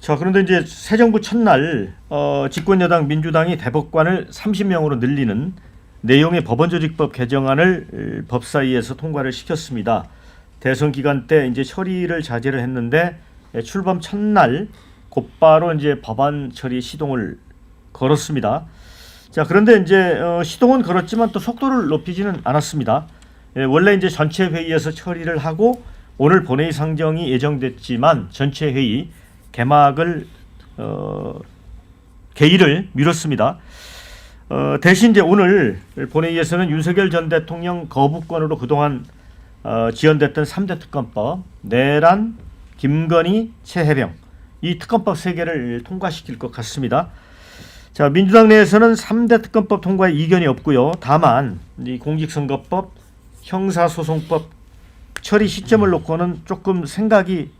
자, 그런데 이제 새 정부 첫날 집권여당 민주당이 대법관을 30명으로 늘리는 내용의 법원조직법 개정안을 법사위에서 통과를 시켰습니다. 대선 기간 때 이제 처리를 자제를 했는데 출범 첫날 곧바로 이제 법안 처리 시동을 걸었습니다. 자, 그런데 이제 시동은 걸었지만 또 속도를 높이지는 않았습니다. 원래 이제 전체 회의에서 처리를 하고 오늘 본회의 상정이 예정됐지만 전체 회의 개막을 개의를 미뤘습니다. 대신 이제 오늘 본회의에서는 윤석열 전 대통령 거부권으로 그동안 지연됐던 3대 특검법, 내란, 김건희, 최혜병 이 특검법 3개를 통과시킬 것 같습니다. 자, 민주당 내에서는 3대 특검법 통과에 이견이 없고요. 다만 이 공직선거법, 형사소송법 처리 시점을 놓고는 조금 생각이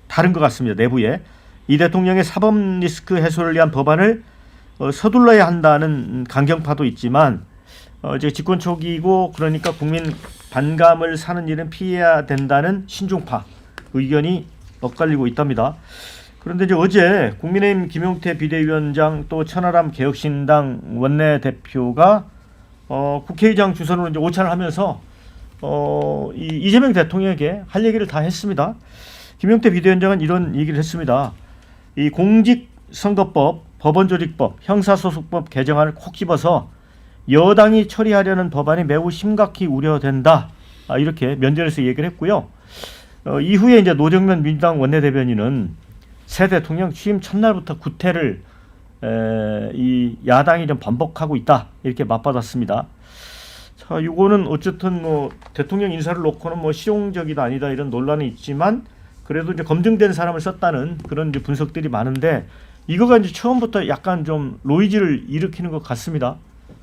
다른 것 같습니다. 내부에 이 대통령의 사법 리스크 해소를 위한 법안을 서둘러야 한다는 강경파도 있지만 이제 집권 초기이고 그러니까 국민 반감을 사는 일은 피해야 된다는 신중파 의견이 엇갈리고 있답니다. 그런데 이제 어제 국민의힘 김용태 비대위원장 또 천하람 개혁신당 원내대표가 국회의장 주선으로 이제 오찬을 하면서 이재명 대통령에게 할 얘기를 다 했습니다. 김용태 비대위원장은 이런 얘기를 했습니다. 이 공직선거법, 법원조직법, 형사소송법 개정안을 콕 집어서 여당이 처리하려는 법안이 매우 심각히 우려된다. 이렇게 면전에서 얘기를 했고요. 이후에 이제 노정면 민주당 원내대변인은 새 대통령 취임 첫날부터 구태를 이 야당이 좀 반복하고 있다. 이렇게 맞받았습니다. 자, 이거는 어쨌든 뭐 대통령 인사를 놓고는 뭐 실용적이다 아니다 이런 논란이 있지만 그래도 이제 검증된 사람을 썼다는 그런 이제 분석들이 많은데 이거가 이제 처음부터 약간 좀 노이즈를 일으키는 것 같습니다.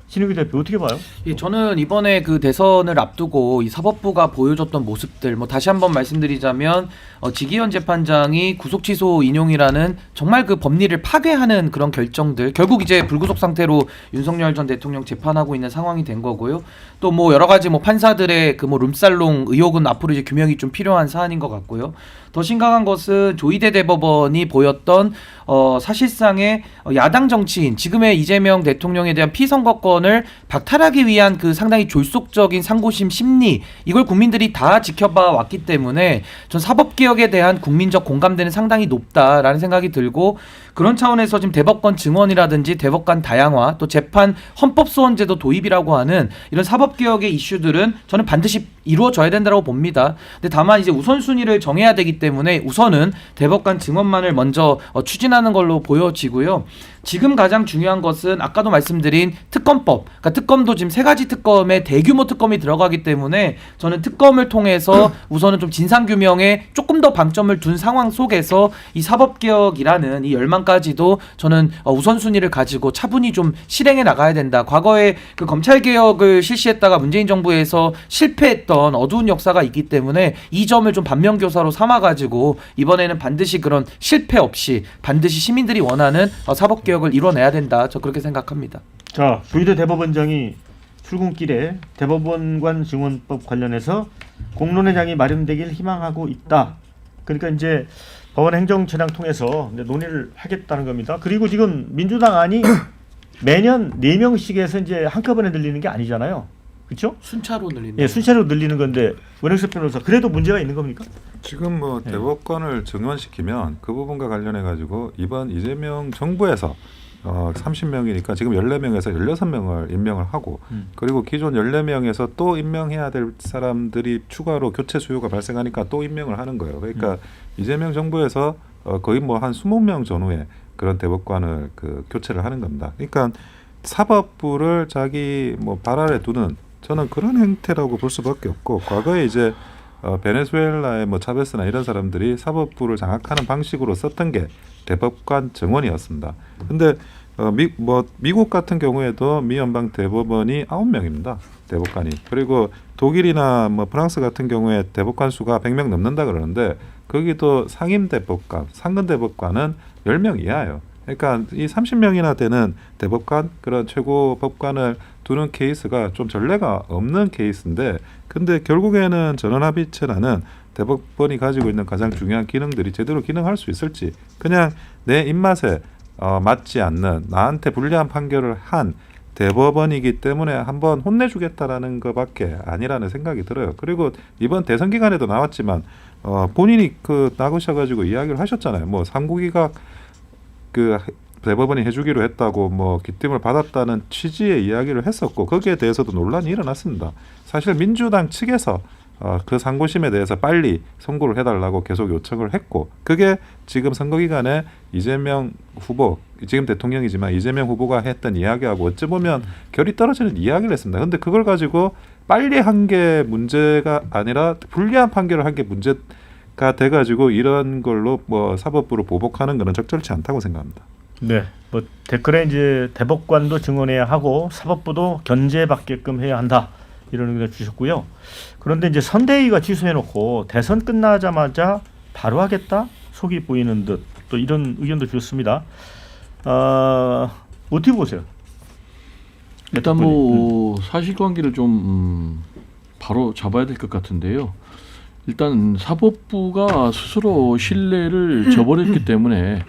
신은규 대표 어떻게 봐요? 예, 저는 이번에 그 대선을 앞두고 이 사법부가 보여줬던 모습들 뭐 다시 한번 말씀드리자면 지기현 재판장이 구속 취소 인용이라는 정말 그 법리를 파괴하는 그런 결정들 결국 이제 불구속 상태로 윤석열 전 대통령 재판하고 있는 상황이 된 거고요. 또 뭐 여러 가지 뭐 판사들의 그 뭐 룸살롱 의혹은 앞으로 이제 규명이 좀 필요한 사안인 것 같고요. 더 심각한 것은 조희대 대법원이 보였던 사실상의 야당 정치인 지금의 이재명 대통령에 대한 피선거권을 박탈하기 위한 그 상당히 졸속적인 상고심 심리 이걸 국민들이 다 지켜봐 왔기 때문에 전 사법개혁에 대한 국민적 공감대는 상당히 높다라는 생각이 들고 그런 차원에서 지금 대법관 증언이라든지 대법관 다양화 또 재판 헌법소원제도 도입이라고 하는 이런 사법개혁의 이슈들은 저는 반드시 이루어져야 된다고 봅니다. 근데 다만 이제 우선순위를 정해야 되기 때문에 우선은 대법관 증언만을 먼저 추진하는 걸로 보여지고요. 지금 가장 중요한 것은 아까도 말씀드린 특검법, 그러니까 특검도 지금 3가지 특검에 대규모 특검이 들어가기 때문에 저는 특검을 통해서 우선은 좀 진상규명에 조금 더 방점을 둔 상황 속에서 이 사법개혁이라는 이 열망까지도 저는 우선순위를 가지고 차분히 좀 실행해 나가야 된다. 과거에 그 검찰개혁을 실시했다가 문재인 정부에서 실패했던 어두운 역사가 있기 때문에 이 점을 좀 반면교사로 삼아가지고 이번에는 반드시 그런 실패 없이 반드시 시민들이 원하는 사법개혁 을 이뤄내야 된다. 저 그렇게 생각합니다. 자, 조희대 대법원장이 출근길에 대법원관 증언법 관련해서 공론회장이 마련되길 희망하고 있다. 그러니까 이제 법원 행정처장 통해서 이제 논의를 하겠다는 겁니다. 그리고 지금 민주당 안이 매년 4명씩 해서 이제 한꺼번에 늘리는 게 아니잖아요. 그렇죠? 순차로 늘리는. 예, 순차로 늘리는 건데 원영석 변호사 그래도 문제가 있는 겁니까? 지금 뭐 대법관을 증원시키면 그 부분과 관련해 가지고 이번 이재명 정부에서 30명이니까 지금 14명에서 16명을 임명을 하고 그리고 기존 14명에서 또 임명해야 될 사람들이 추가로 교체 수요가 발생하니까 또 임명을 하는 거예요. 그러니까 이재명 정부에서 거의 뭐 한 20명 전후에 그런 대법관을 그 교체를 하는 겁니다. 그러니까 사법부를 자기 뭐 발 아래 두는 저는 그런 행태라고 볼 수밖에 없고 과거에 이제 베네수엘라의 뭐 차베스나 이런 사람들이 사법부를 장악하는 방식으로 썼던 게 대법관 증원이었습니다. 근데 미국 같은 경우에도 미 연방 대법원이 9명입니다. 대법관이. 그리고 독일이나 뭐 프랑스 같은 경우에 대법관 수가 100명 넘는다 그러는데 거기도 상임 대법관, 상근 대법관은 10명 이하예요. 그러니까 이 30명이나 되는 대법관 그런 최고 법관을 두는 케이스가 좀 전례가 없는 케이스인데 근데 결국에는 전원합의체라는 대법원이 가지고 있는 가장 중요한 기능들이 제대로 기능할 수 있을지, 그냥 내 입맛에 맞지 않는, 나한테 불리한 판결을 한 대법원이기 때문에 한번 혼내주겠다라는 것밖에 아니라는 생각이 들어요. 그리고 이번 대선 기간에도 나왔지만 본인이 나오셔가지고 이야기를 하셨잖아요. 뭐 삼국이각 대법원이 해주기로 했다고 뭐 기팀을 받았다는 취지의 이야기를 했었고, 거기에 대해서도 논란이 일어났습니다. 사실 민주당 측에서 그 상고심에 대해서 빨리 선고를 해달라고 계속 요청을 했고, 그게 지금 선거기간에 이재명 후보, 지금 대통령이지만 이재명 후보가 했던 이야기하고 어찌 보면 결이 떨어지는 이야기를 했습니다. 그런데 그걸 가지고 빨리 한 게 문제가 아니라 불리한 판결을 한 게 문제가 돼가지고 이런 걸로 뭐 사법부로 보복하는 것은 적절치 않다고 생각합니다. 네, 뭐 댓글에 이제 대법관도 증언해야 하고 사법부도 견제받게끔 해야 한다 이런 의견 주셨고요. 그런데 이제 선대위가 취소해놓고 대선 끝나자마자 바로 하겠다 속이 보이는 듯 또 이런 의견도 주셨습니다. 어떻게 보세요? 일단 뭐 사실관계를 좀 바로 잡아야 될 것 같은데요. 일단 사법부가 스스로 신뢰를 저버렸기 때문에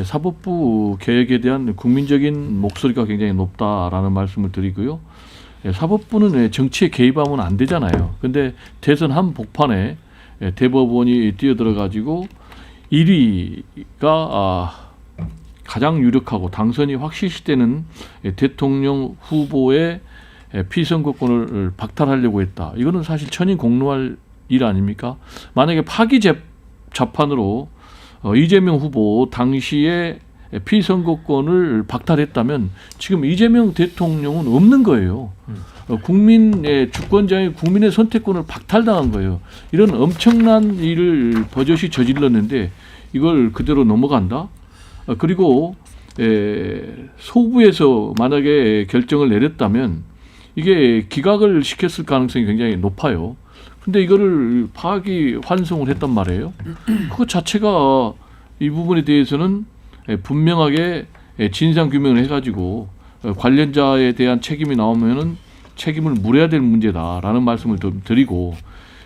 사법부 개혁에 대한 국민적인 목소리가 굉장히 높다라는 말씀을 드리고요. 사법부는 정치에 개입하면 안 되잖아요. 근데 대선 한복판에 대법원이 뛰어들어가지고 1위가 가장 유력하고 당선이 확실시되는 대통령 후보의 피선거권을 박탈하려고 했다. 이거는 사실 천인공노할 일 아닙니까? 만약에 파기 재판으로 이재명 후보 당시에 피선거권을 박탈했다면 지금 이재명 대통령은 없는 거예요. 국민의 주권자의 국민의 선택권을 박탈당한 거예요. 이런 엄청난 일을 버젓이 저질렀는데 이걸 그대로 넘어간다? 그리고 소부에서 만약에 결정을 내렸다면 이게 기각을 시켰을 가능성이 굉장히 높아요. 근데 이거를 파기 환송을 했단 말이에요. 그것 자체가 이 부분에 대해서는 분명하게 진상규명을 해가지고 관련자에 대한 책임이 나오면은 책임을 물어야 될 문제다라는 말씀을 좀 드리고,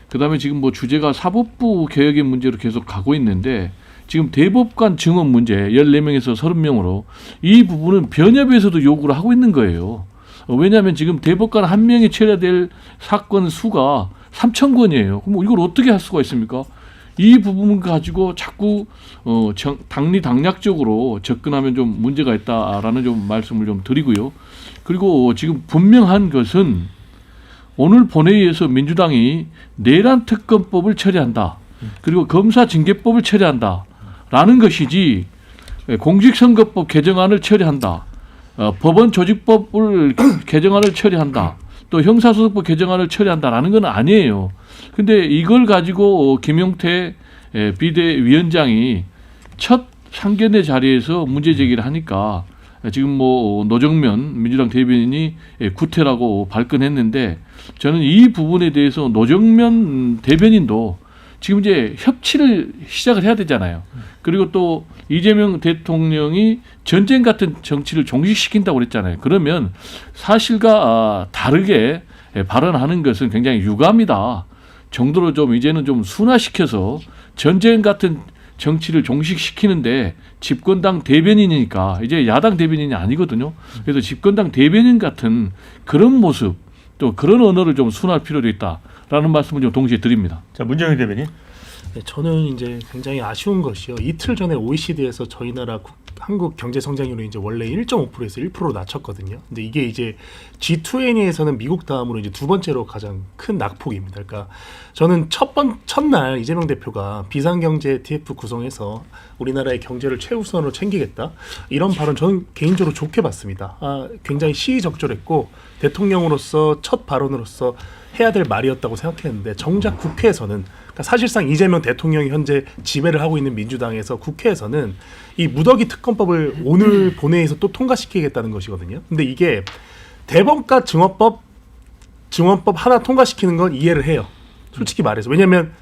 그다음에 지금 뭐 주제가 사법부 개혁의 문제로 계속 가고 있는데 지금 대법관 증언 문제 14명에서 30명으로 이 부분은 변협에서도 요구를 하고 있는 거예요. 왜냐하면 지금 대법관 한 명이 처리해야 될 사건 수가 3,000건이에요. 그럼 이걸 어떻게 할 수가 있습니까? 이 부분 가지고 자꾸 당리당략적으로 접근하면 좀 문제가 있다라는 좀 말씀을 좀 드리고요. 그리고 지금 분명한 것은 오늘 본회의에서 민주당이 내란 특검법을 처리한다. 그리고 검사징계법을 처리한다라는 것이지 공직선거법 개정안을 처리한다. 법원 조직법을 개정안을 처리한다. 또 형사소송법 개정안을 처리한다라는 건 아니에요. 근데 이걸 가지고 김용태 비대위원장이 첫 상견례 자리에서 문제 제기를 하니까 지금 뭐 노정면 민주당 대변인이 구태라고 발끈했는데, 저는 이 부분에 대해서 노정면 대변인도 지금 이제 협치를 시작을 해야 되잖아요. 그리고 또 이재명 대통령이 전쟁 같은 정치를 종식시킨다고 그랬잖아요. 그러면 사실과 다르게 발언하는 것은 굉장히 유감이다 정도로 좀 이제는 좀 순화시켜서 전쟁 같은 정치를 종식시키는데 집권당 대변인이니까 이제 야당 대변인이 아니거든요. 그래서 집권당 대변인 같은 그런 모습, 또 그런 언어를 좀 순화할 필요도 있다라는 말씀을 좀 동시에 드립니다. 자, 문정희 대변인. 네, 저는 이제 굉장히 아쉬운 것이요. 이틀 전에 OECD에서 저희 나라 한국 경제 성장률이 이제 원래 1.5%에서 1%로 낮췄거든요. 근데 이게 이제 G20에서는 미국 다음으로 이제 두 번째로 가장 큰 낙폭입니다. 그러니까 저는 첫날 이재명 대표가 비상경제 TF 구성해서 우리나라의 경제를 최우선으로 챙기겠다 이런 발언 저는 개인적으로 좋게 봤습니다. 굉장히 시의적절했고 대통령으로서 첫 발언으로서 해야 될 말이었다고 생각했는데, 정작 국회에서는, 그러니까 사실상 이재명 대통령이 현재 지배를 하고 있는 민주당에서 국회에서는 이 무더기 특검법을 오늘 본회의에서 또 통과시키겠다는 것이거든요. 근데 이게 대법관 증언법 하나 통과시키는 건 이해를 해요. 솔직히 말해서. 왜냐하면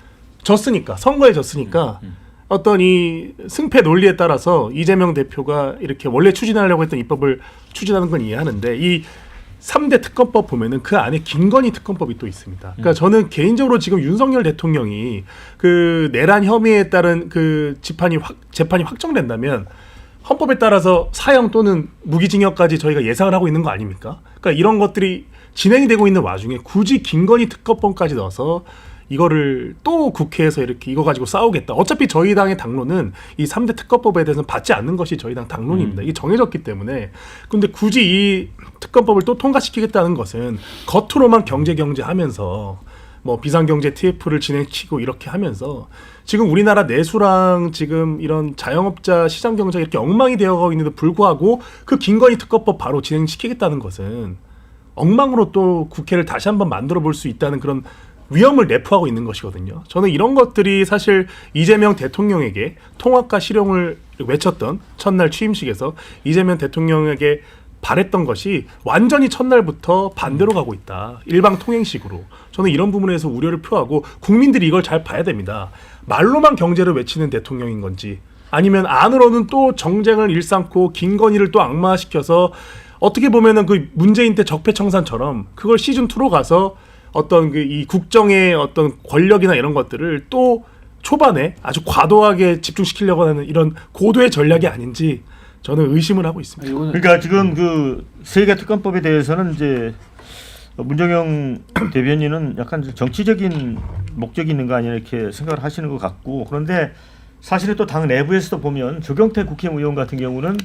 졌으니까, 선거에 졌으니까 어떤 이 승패 논리에 따라서 이재명 대표가 이렇게 원래 추진하려고 했던 입법을 추진하는 건 이해하는데, 이 3대 특검법 보면은 그 안에 김건희 특검법이 또 있습니다. 그러니까 저는 개인적으로 지금 윤석열 대통령이 그 내란 혐의에 따른 그 재판이 확정된다면 헌법에 따라서 사형 또는 무기징역까지 저희가 예상을 하고 있는 거 아닙니까? 그러니까 이런 것들이 진행이 되고 있는 와중에 굳이 김건희 특검법까지 넣어서 이거를 또 국회에서 이렇게 이거 가지고 싸우겠다. 어차피 저희 당의 당론은 이 3대 특검법에 대해서는 받지 않는 것이 저희 당 당론입니다. 이게 정해졌기 때문에. 근데 굳이 이 특검법을 또 통과시키겠다는 것은 겉으로만 경제 하면서 뭐 비상경제 TF를 진행시키고 이렇게 하면서 지금 우리나라 내수랑 지금 이런 자영업자 시장 경제가 이렇게 엉망이 되어가고 있는데도 불구하고 그 김건희 특검법 바로 진행시키겠다는 것은 엉망으로 또 국회를 다시 한번 만들어 볼 수 있다는 그런 위험을 내포하고 있는 것이거든요. 저는 이런 것들이 사실 이재명 대통령에게 통합과 실용을 외쳤던 첫날 취임식에서 이재명 대통령에게 바랬던 것이 완전히 첫날부터 반대로 가고 있다. 일방통행식으로. 저는 이런 부분에서 우려를 표하고 국민들이 이걸 잘 봐야 됩니다. 말로만 경제를 외치는 대통령인 건지 아니면 안으로는 또 정쟁을 일삼고 김건희를 또 악마시켜서 어떻게 보면은 그 문재인 때 적폐청산처럼 그걸 시즌2로 가서 어떤 그 이 국정의 어떤 권력이나 이런 것들을 또 초반에 아주 과도하게 집중시키려고 하는 이런 고도의 전략이 아닌지 저는 의심을 하고 있습니다. 그러니까 지금 그 세계 특검법에 대해서는 이제 문정영 대변인은 약간 정치적인 목적이 있는 거 아니냐 이렇게 생각을 하시는 것 같고 그런데 사실은 또 당 내부에서도 보면 조경태 국회의원 같은 경우는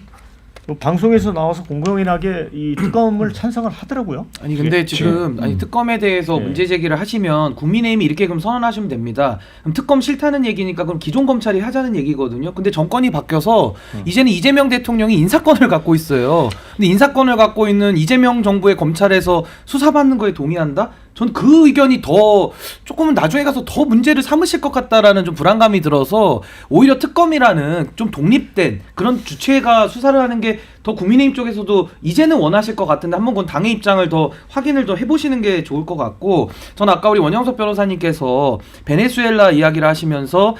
방송에서 나와서 공공연하게 이 특검을 찬성을 하더라고요. 아니 근데 지금 아니 특검에 대해서 문제 제기를 하시면 국민의힘이 이렇게 그럼 선언하시면 됩니다. 그럼 특검 싫다는 얘기니까 그럼 기존 검찰이 하자는 얘기거든요. 근데 정권이 바뀌어서 이제는 이재명 대통령이 인사권을 갖고 있어요. 근데 인사권을 갖고 있는 이재명 정부의 검찰에서 수사받는 거에 동의한다? 전 그 의견이 더 조금은 나중에 가서 더 문제를 삼으실 것 같다라는 좀 불안감이 들어서 오히려 특검이라는 좀 독립된 그런 주체가 수사를 하는 게 더 국민의힘 쪽에서도 이제는 원하실 것 같은데 한번 그건 당의 입장을 더 확인을 더 해보시는 게 좋을 것 같고 전 아까 우리 원영석 변호사님께서 베네수엘라 이야기를 하시면서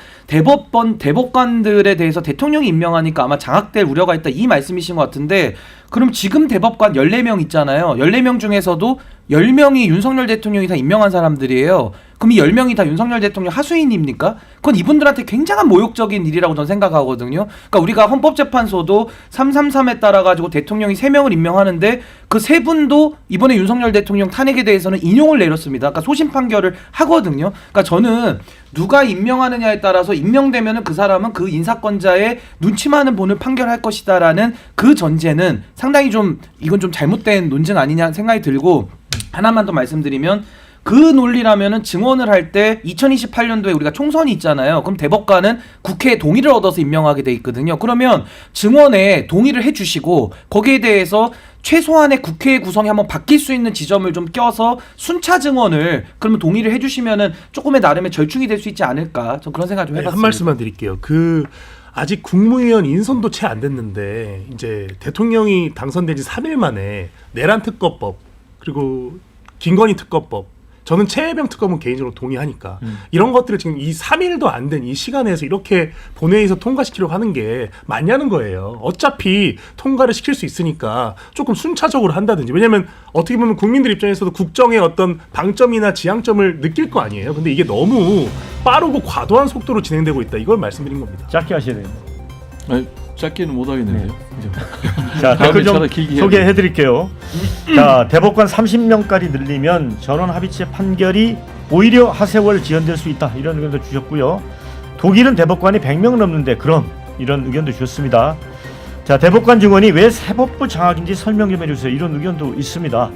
대법관들에 대해서 대통령이 임명하니까 아마 장악될 우려가 있다 이 말씀이신 것 같은데 그럼 지금 대법관 14명 있잖아요. 14명 중에서도 10명이 윤석열 대통령이 다 임명한 사람들이에요. 그럼 이 10명이 다 윤석열 대통령 하수인입니까? 그건 이분들한테 굉장한 모욕적인 일이라고 저는 생각하거든요. 그러니까 우리가 헌법재판소도 333에 따라 가지고 대통령이 3명을 임명하는데 그 3분도 이번에 윤석열 대통령 탄핵에 대해서는 인용을 내렸습니다. 그러니까 소심 판결을 하거든요. 그러니까 저는 누가 임명하느냐에 따라서 임명되면은 그 사람은 그 인사권자의 눈치 많은 본을 판결할 것이다라는 그 전제는 상당히 좀 이건 좀 잘못된 논증 아니냐 생각이 들고 하나만 더 말씀드리면 그 논리라면은 증언을 할 때 2028년도에 우리가 총선이 있잖아요. 그럼 대법관은 국회의 동의를 얻어서 임명하게 돼 있거든요. 그러면 증언에 동의를 해주시고 거기에 대해서 최소한의 국회의 구성이 한번 바뀔 수 있는 지점을 좀 껴서 순차 증언을 그러면 동의를 해주시면은 조금의 나름의 절충이 될 수 있지 않을까. 전 그런 생각 좀 해봤습니다. 한 말씀만 드릴게요. 아직 국무위원 인선도 채 안 됐는데 이제 대통령이 당선된 지 3일 만에 내란 특검법 그리고 김건희 특검법 저는 최혜병 특검은 개인적으로 동의하니까 이런 것들을 지금 이 3일도 안 된 이 시간에서 이렇게 본회의에서 통과시키려고 하는 게 맞냐는 거예요. 어차피 통과를 시킬 수 있으니까 조금 순차적으로 한다든지 왜냐하면 어떻게 보면 국민들 입장에서도 국정의 어떤 방점이나 지향점을 느낄 거 아니에요. 근데 이게 너무 빠르고 과도한 속도로 진행되고 있다. 이걸 말씀드린 겁니다. 짧게 하셔야 돼요. 아니, 짧게는 못 하겠는데요. 자, 댓글 좀 다음에 길게 소개해 드릴게요. 자, 대법관 30명까지 늘리면 전원 합의체 판결이 오히려 하세월 지연될 수 있다. 이런 의견도 주셨고요. 독일은 대법관이 100명 넘는데 그럼 이런 의견도 주셨습니다. 자, 대법관 증언이 왜 사법부 장악인지 설명 좀 해주세요. 이런 의견도 있습니다.